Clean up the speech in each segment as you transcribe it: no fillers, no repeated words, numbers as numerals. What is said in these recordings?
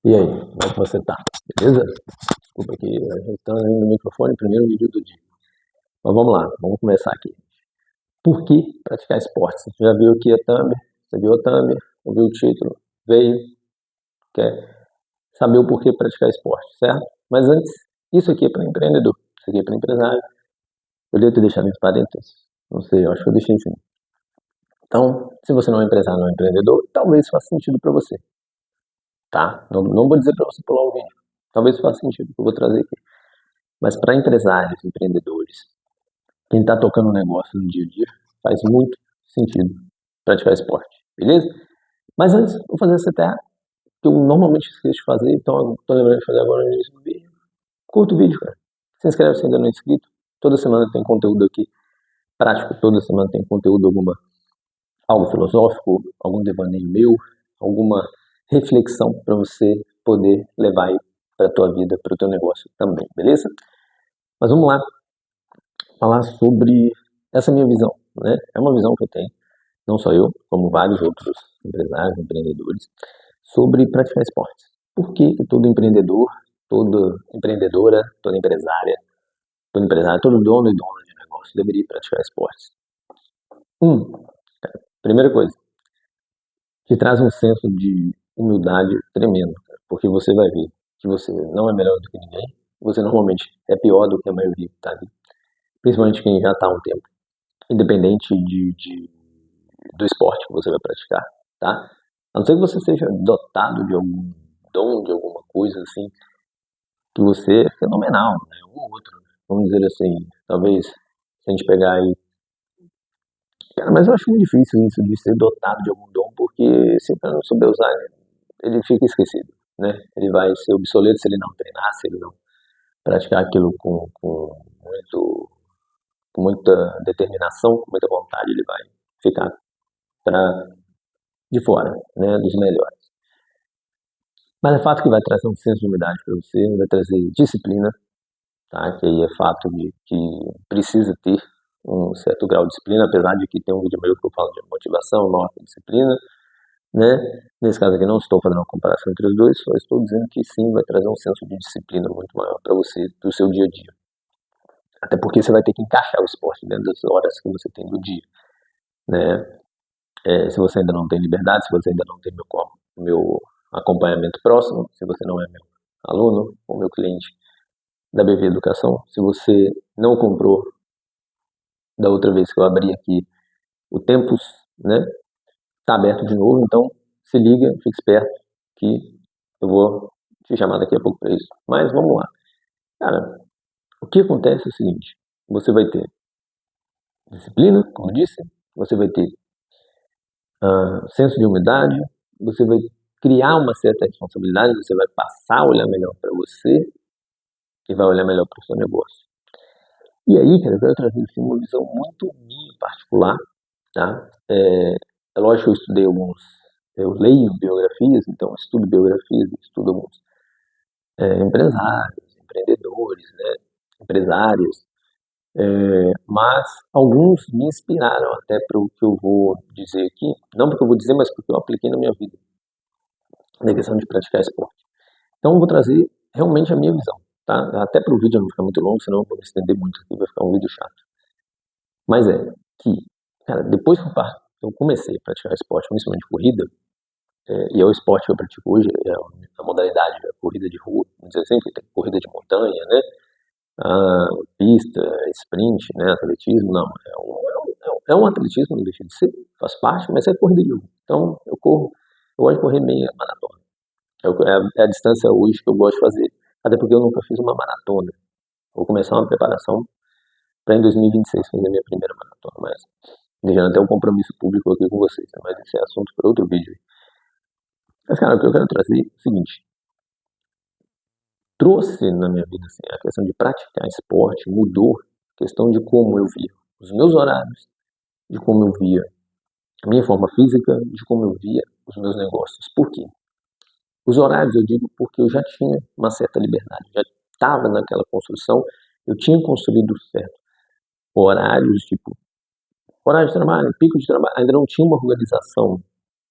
E aí, como é que você tá? Beleza? Desculpa aqui, a gente tá no microfone, primeiro vídeo do dia. Mas vamos lá, vamos começar aqui. Por que praticar esportes? Você já viu aqui a thumb? Você viu a thumb? Ouviu o título? Veio? Quer saber o porquê praticar esporte, certo? Mas antes, isso aqui é para empreendedor, isso aqui é para empresário. Eu devo ter deixado entre parênteses? Não sei, eu acho que eu deixei sim. Então, se você não é empresário, não é empreendedor, talvez faça sentido para você, tá? Não vou dizer para você pular o vídeo. Talvez faça sentido o que eu vou trazer aqui. Mas para empresários, empreendedores, quem está tocando o negócio no dia a dia, faz muito sentido praticar esporte, beleza? Mas antes, vou fazer essa terra que eu normalmente esqueço de fazer, então estou lembrando de fazer agora no início do vídeo. Curta o vídeo, cara. Se inscreve se ainda não é inscrito. Toda semana tem conteúdo aqui prático, toda semana tem conteúdo, algo filosófico, algum devaneio meu, alguma reflexão para você poder levar aí para a tua vida, para o teu negócio também, beleza? Mas vamos lá, falar sobre essa minha visão, né? É uma visão que eu tenho, não só eu, como vários outros empresários, empreendedores, sobre praticar esportes. Por que que todo empreendedor, toda empreendedora, toda empresária, todo empresário, todo dono e dona de negócio deveria praticar esportes? Primeira coisa, te traz um senso de humildade tremendo, cara, porque você vai ver que você não é melhor do que ninguém, você normalmente é pior do que a maioria que está ali, principalmente quem já está há um tempo, independente do esporte que você vai praticar, tá? A não ser que você seja dotado de algum dom, de alguma coisa assim, que você é fenomenal, né? Um ou outro, vamos dizer assim, talvez, se a gente pegar aí. Cara, mas eu acho muito difícil isso de ser dotado de algum dom, porque se o cara não souber usar, ele fica esquecido, né? Ele vai ser obsoleto se ele não treinar, se ele não praticar aquilo com muita determinação, com muita vontade, ele vai ficar pra, de fora, né, dos melhores. Mas é fato que vai trazer um senso de humildade para você, vai trazer disciplina, tá? Que aí é fato de que precisa ter um certo grau de disciplina, apesar de que tem um vídeo meu que eu falo de motivação, maior que disciplina, né? Nesse caso aqui não estou fazendo uma comparação entre os dois, só estou dizendo que sim, vai trazer um senso de disciplina muito maior para você, do seu dia a dia. Até porque você vai ter que encaixar o esporte dentro das horas que você tem do dia, né? Se você ainda não tem liberdade, se você ainda não tem meu acompanhamento próximo, se você não é meu aluno ou meu cliente da BV Educação, se você não comprou da outra vez que eu abri aqui o Tempos, né, tá aberto de novo, então se liga, fique esperto que eu vou te chamar daqui a pouco para isso. Mas vamos lá. Cara, o que acontece é o seguinte, você vai ter disciplina, como eu disse, você vai ter senso de humildade, você vai criar uma certa responsabilidade, você vai passar a olhar melhor para você e vai olhar melhor para o seu negócio. E aí, cara, eu quero trazer assim, uma visão muito minha particular, tá? É lógico que eu estudei eu leio biografias, então eu estudo biografias, estudo alguns empresários, empreendedores, né? Empresários, mas alguns me inspiraram até para o que eu vou dizer aqui, não porque eu vou dizer, mas porque eu apliquei na minha vida, na questão de praticar esporte. Então eu vou trazer realmente a minha visão, tá? Até para o vídeo não ficar muito longo, senão eu vou me estender muito aqui, vai ficar um vídeo chato. Mas que, cara, depois que eu comecei a praticar esporte, principalmente corrida, e é o esporte que eu pratico hoje, é a modalidade, a corrida de rua, vamos dizer assim, que tem corrida de montanha, né? Pista, sprint, né? Atletismo, não. É um atletismo, não deixa de ser, faz parte, mas é corrida de rua. Então eu gosto de correr meia maratona. É a distância hoje que eu gosto de fazer, até porque eu nunca fiz uma maratona. Vou começar uma preparação para em 2026 fazer minha primeira maratona, mas deixando até um compromisso público aqui com vocês, né? Mas esse é assunto para outro vídeo. Mas, cara, o que eu quero trazer é o seguinte, trouxe na minha vida assim, a questão de praticar esporte, mudou a questão de como eu via os meus horários, de como eu via a minha forma física, de como eu via os meus negócios. Por quê? Os horários eu digo porque eu já tinha uma certa liberdade, já estava naquela construção, eu tinha construído certo horários, tipo, horário de trabalho, pico de trabalho, ainda não tinha uma organização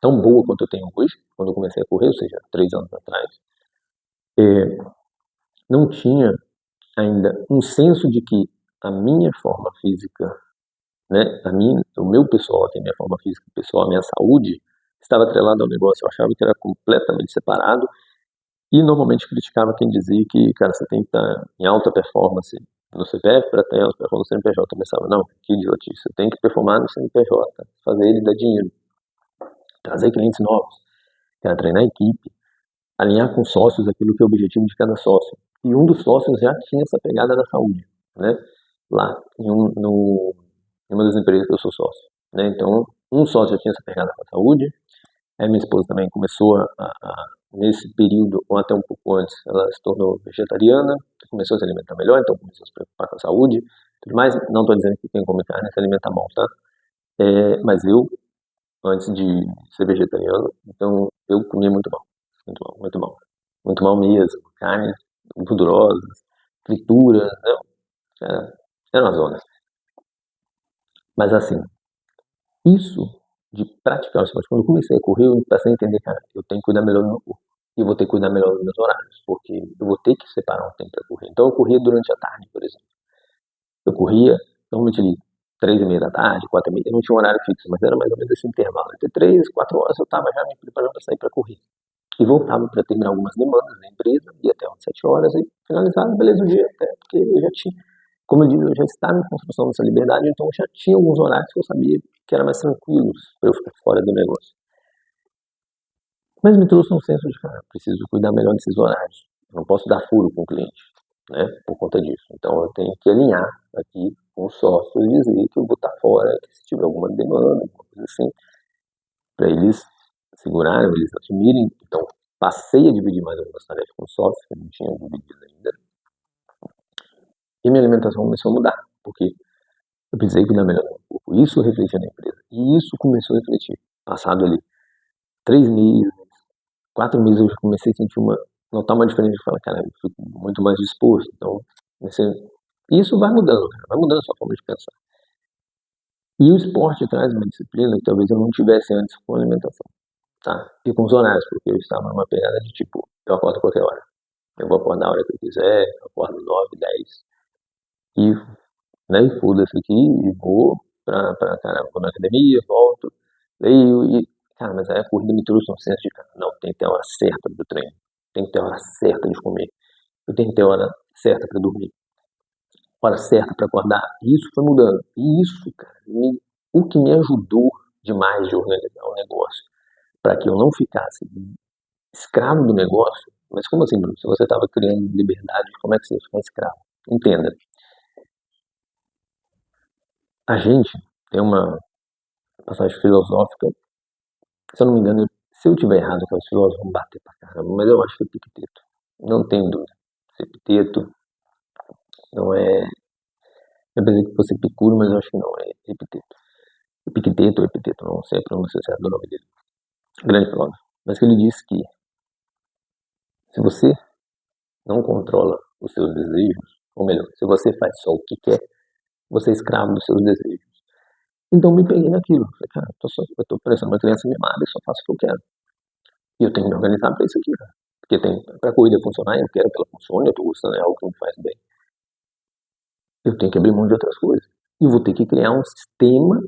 tão boa quanto eu tenho hoje, quando eu comecei a correr, ou seja, 3 anos atrás. não tinha ainda um senso de que a minha forma física, né, o meu pessoal, que é a minha forma física pessoal, a minha saúde, estava atrelada ao negócio. Eu achava que era completamente separado e normalmente criticava quem dizia que, cara, você tem que estar em alta performance no CPF para ter alta performance no CNPJ. Eu pensava, não, que idiotice, você tem que performar no CNPJ, fazer ele dar dinheiro, trazer clientes novos, treinar a equipe, alinhar com sócios aquilo que é o objetivo de cada sócio. E um dos sócios já tinha essa pegada da saúde, né? Lá, em uma das empresas que eu sou sócio, né? Então, um sócio já tinha essa pegada com a saúde. Aí minha esposa também começou nesse período, ou até um pouco antes, ela se tornou vegetariana, começou a se alimentar melhor, então começou a se preocupar com a saúde. Tudo mais, não estou dizendo que quem come carne se alimenta mal, tá? Mas eu, antes de ser vegetariano, então eu comia muito mal, muito mal, muito mal. Muito mal mesmo, carnes gordurosas, frituras, não, era uma zona. Mas assim, isso de praticar o esporte, quando eu comecei a correr, eu passei a entender, cara, eu tenho que cuidar melhor do meu corpo. E eu vou ter que cuidar melhor dos meus horários, porque eu vou ter que separar um tempo para correr. Então eu corria durante a tarde, por exemplo. Eu corria, normalmente ali, 3h30 da tarde, 4h30, eu não tinha um horário fixo, mas era mais ou menos esse intervalo. Entre 3 e 4 horas eu estava já me preparando para sair para correr. E voltava para terminar algumas demandas da empresa, ia até umas 7 horas e finalizava, beleza, o dia até, porque eu já tinha, como eu disse, eu já estava em construção dessa liberdade, então eu já tinha alguns horários que eu sabia que eram mais tranquilos para eu ficar fora do negócio. Mas me trouxe um senso de, cara, preciso cuidar melhor desses horários. Eu não posso dar furo com o cliente, né, por conta disso. Então eu tenho que alinhar aqui com os sócios e dizer que eu vou estar fora, que se tiver alguma demanda, alguma coisa assim, para eles segurarem, eles assumirem. Então passei a dividir mais algumas tarefas com os sócios, que eu não tinha dividido ainda. E minha alimentação começou a mudar, porque eu precisei cuidar melhor do meu corpo. Isso refletia na empresa. E isso começou a refletir. Passado ali 3 meses, 4 meses, eu já comecei a sentir notar uma diferença. Eu falei, cara, eu fico muito mais disposto. Então, isso vai mudando, cara, vai mudando a sua forma de pensar. E o esporte traz uma disciplina que talvez eu não tivesse antes com a alimentação, tá? E com os horários, porque eu estava numa pegada de tipo, eu acordo a qualquer hora. Eu vou acordar a hora que eu quiser, eu acordo 9, 10. E, né, e foda-se aqui, e vou caramba, vou na academia, volto, leio e, cara, mas aí a corrida me trouxe um senso de, cara, não, tem que ter a hora certa do treino, tem que ter a hora certa de comer, eu tenho que ter a hora certa para dormir, hora certa para acordar. E isso foi mudando. E isso, cara, o que me ajudou demais de organizar o negócio, para que eu não ficasse escravo do negócio. Mas como assim, Bruno? Se você estava criando liberdade, como é que você ia ficar escravo? Entenda. A gente tem uma passagem filosófica, se eu não me engano, se eu tiver errado, que os filósofos vão bater pra caramba, mas eu acho que é Epicteto. Não tem dúvida. Epicteto não é. Eu pensei que fosse Epicuro, mas eu acho que não, é Epicteto. Epicteto, não sei a pronúncia certa do nome dele. Grande filósofo. Mas que ele disse que se você não controla os seus desejos, ou melhor, se você faz só o que quer, você é escravo dos seus desejos. Então me peguei naquilo. Falei, cara, eu tô parecendo uma criança mimada e só faço o que eu quero. E eu tenho que me organizar pra isso aqui, cara. Porque pra corrida funcionar, eu quero que ela funcione, eu tô gostando, é algo que me faz bem. Eu tenho que abrir mão de outras coisas. E eu vou ter que criar um sistema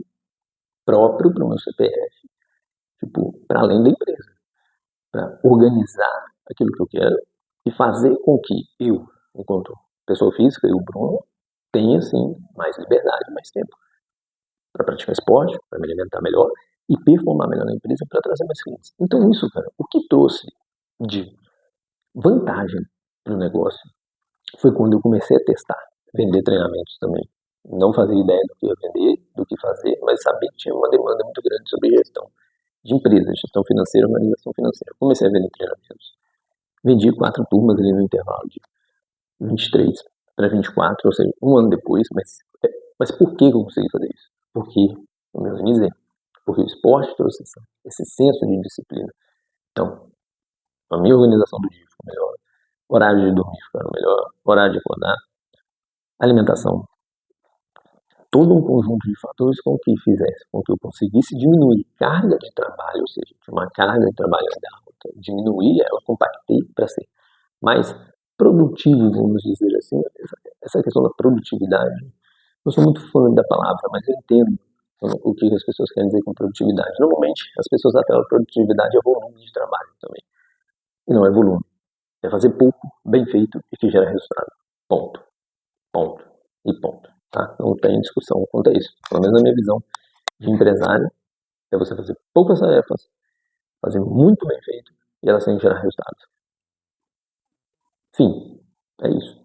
próprio para o meu CPF, tipo, para além da empresa, para organizar aquilo que eu quero e fazer com que eu, enquanto pessoa física, e o Bruno, tenha, sim, mais liberdade, mais tempo para praticar esporte, para me alimentar melhor e performar melhor na empresa para trazer mais clientes. Então isso, cara, o que trouxe de vantagem para o negócio foi quando eu comecei a testar, vender treinamentos também. Não fazia ideia do que ia vender, do que fazer, mas sabia que tinha uma demanda muito grande sobre gestão de empresa, gestão financeira, organização financeira. Comecei a vender treinamentos. Vendi 4 turmas ali no intervalo de 23 para 24, ou seja, um ano depois. Mas por que eu consegui fazer isso? Porque eu me organizei. Porque o esporte trouxe esse senso de disciplina. Então, a minha organização do dia ficou melhor, horário de dormir ficou melhor, horário de acordar, alimentação. Todo um conjunto de fatores com que fizesse com que eu conseguisse diminuir carga de trabalho, ou seja, uma carga de trabalho alta, diminuir ela, compactei para ser mais produtivo, vamos dizer assim. Essa questão da produtividade, não sou muito fã da palavra, mas eu entendo o que as pessoas querem dizer com produtividade. Normalmente, as pessoas atrelam a produtividade a volume de trabalho também. E não é volume. É fazer pouco, bem feito e que gera resultado. Ponto. Ponto. E ponto. Tá? Não tem discussão quanto a isso. Pelo menos na minha visão de empresário, é você fazer poucas tarefas, fazer muito bem feito e elas têm que gerar resultados. Fim. É isso.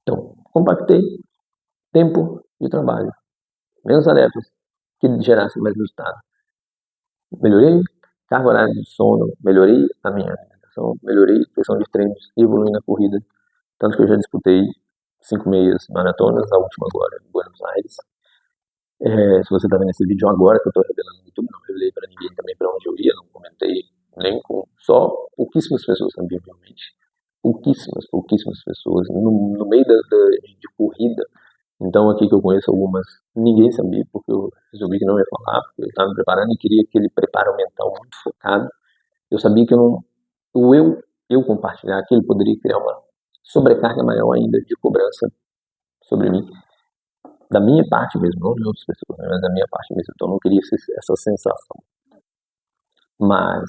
Então, compactei tempo de trabalho, menos tarefas que gerassem mais resultado. Melhorei carga horária de sono, melhorei a minha alimentação, melhorei a questão de treinos e evolui na corrida. Tanto que eu já disputei 5 meias maratonas, a última agora em Buenos Aires. Se você está vendo esse vídeo agora, que eu estou revelando no YouTube, não revelei para ninguém também para onde eu ia, não comentei nem com só pouquíssimas pessoas sabiam realmente. Pouquíssimas pessoas, no meio de corrida. Então aqui que eu conheço algumas, ninguém sabia, porque eu resolvi que não ia falar, porque eu estava me preparando e queria aquele preparo mental muito focado. Eu sabia que eu compartilhar aquilo poderia criar uma sobrecarga maior ainda de cobrança sobre mim, da minha parte mesmo, não de outras pessoas, mas da minha parte mesmo. Então eu não queria essa sensação. Mas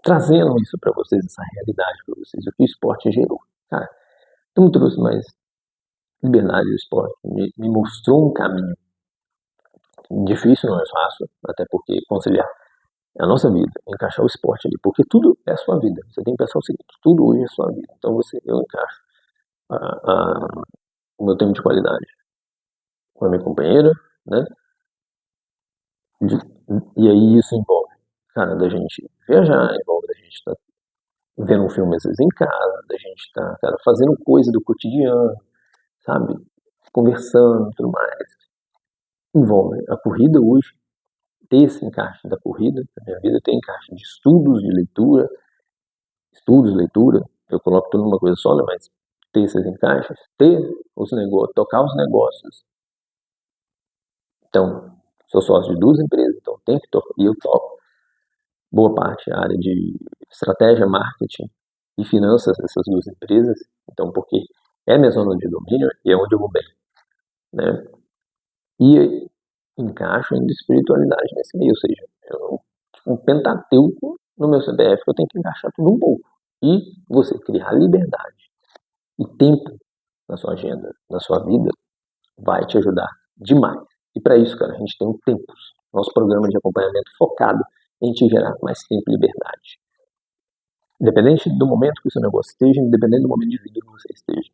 trazendo isso para vocês, essa realidade para vocês, o que o esporte gerou. Cara, então me trouxe mais liberdade do esporte, me mostrou um caminho difícil, não é fácil, até porque conciliar a nossa vida, encaixar o esporte ali, porque tudo é a sua vida. Você tem que pensar o seguinte, tudo hoje é a sua vida. Então eu encaixo o meu tempo de qualidade com a minha companheira, né? E aí isso envolve, cara, da gente viajar, envolve da gente estar vendo um filme às vezes em casa, da gente estar, cara, fazendo coisa do cotidiano, sabe? Conversando e tudo mais. Envolve a corrida hoje, ter esse encaixe da corrida, na minha vida, ter encaixe de estudos, de leitura, leitura, eu coloco tudo numa coisa só, né? Mas ter esses encaixes, ter os negócios, tocar os negócios. Então, sou sócio de 2 empresas, então tem que tocar, e eu toco boa parte da área de estratégia, marketing e finanças dessas 2 empresas, então porque é a minha zona de domínio e é onde eu vou bem, né? E encaixo ainda espiritualidade nesse meio, ou seja, um pentateuco no meu CPF que eu tenho que encaixar tudo um pouco. E você criar liberdade e tempo na sua agenda, na sua vida, vai te ajudar demais. E para isso, cara, a gente tem o Tempos, nosso programa de acompanhamento focado em te gerar mais tempo e liberdade. Independente do momento que o seu negócio esteja, independente do momento de vida que você esteja,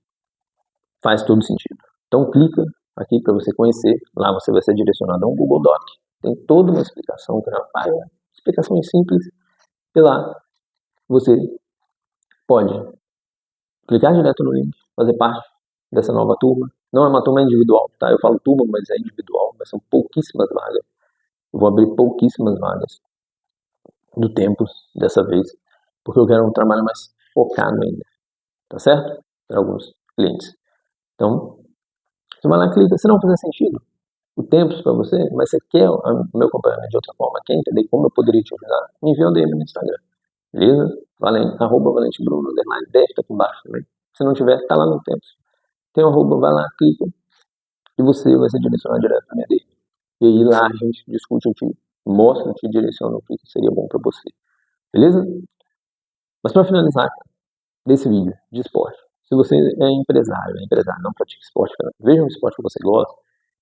faz todo sentido. Então clica aqui para você conhecer, lá você vai ser direcionado a um Google Doc, tem toda uma explicação que na página, explicações simples, e lá você pode clicar direto no link, fazer parte dessa nova turma. Não é uma turma individual, tá? Eu falo turma, mas é individual, mas são pouquíssimas vagas. Eu vou abrir pouquíssimas vagas do Tempos dessa vez, porque eu quero um trabalho mais focado ainda, tá certo? Para alguns clientes. Então, você vai lá, clica. Se não fizer sentido, o Tempos para você, mas você quer o meu acompanhamento de outra forma, quer entender como eu poderia te ajudar, me envia um DM no Instagram. Beleza? @valentebruno, deve estar aqui embaixo também. Se não tiver, tá lá no Tempos. Tem um arroba, vai lá, clica, e você vai ser direcionado direto para minha DM. E aí lá a gente discute, eu te mostro, eu te direciono o que seria bom para você. Beleza? Mas para finalizar, desse vídeo de esporte, se você é empresário, não pratica esporte, veja um esporte que você gosta,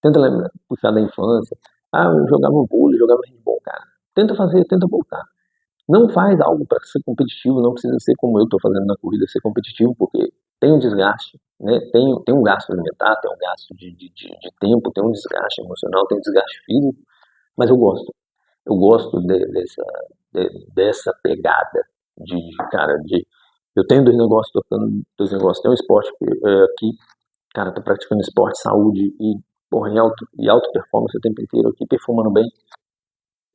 tenta lembrar, puxar da infância. Eu jogava vôlei, jogava handball, cara. Tenta fazer, tenta voltar. Não faz algo para ser competitivo, não precisa ser como eu estou fazendo na corrida, ser competitivo, porque tem um desgaste, né? Tem um gasto alimentar, tem um gasto de tempo, tem um desgaste emocional, tem um desgaste físico, mas eu gosto. Eu gosto dessa pegada cara, eu tenho 2 negócios, tocando 2 negócios, tem um esporte aqui, cara, tô praticando esporte, saúde e, porra, em alta performance o tempo inteiro aqui, performando bem,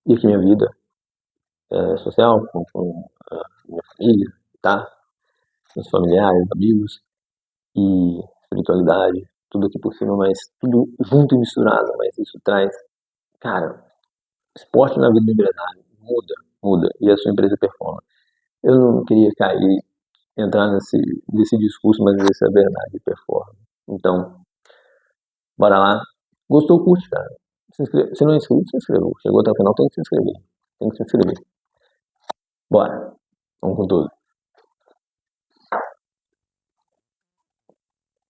e aqui minha vida social, com a minha família, tá? Meus familiares, amigos e espiritualidade, tudo aqui por cima, mas tudo junto e misturado, mas isso traz, cara, esporte na vida do empresário muda, e a sua empresa performa. Eu não queria cair entrar nesse discurso, mas ver se é verdade de performance. Então, bora lá. Gostou, curte, cara. Se não é inscrito, se inscreveu. Chegou até o final, tem que se inscrever. Tem que se inscrever. Bora.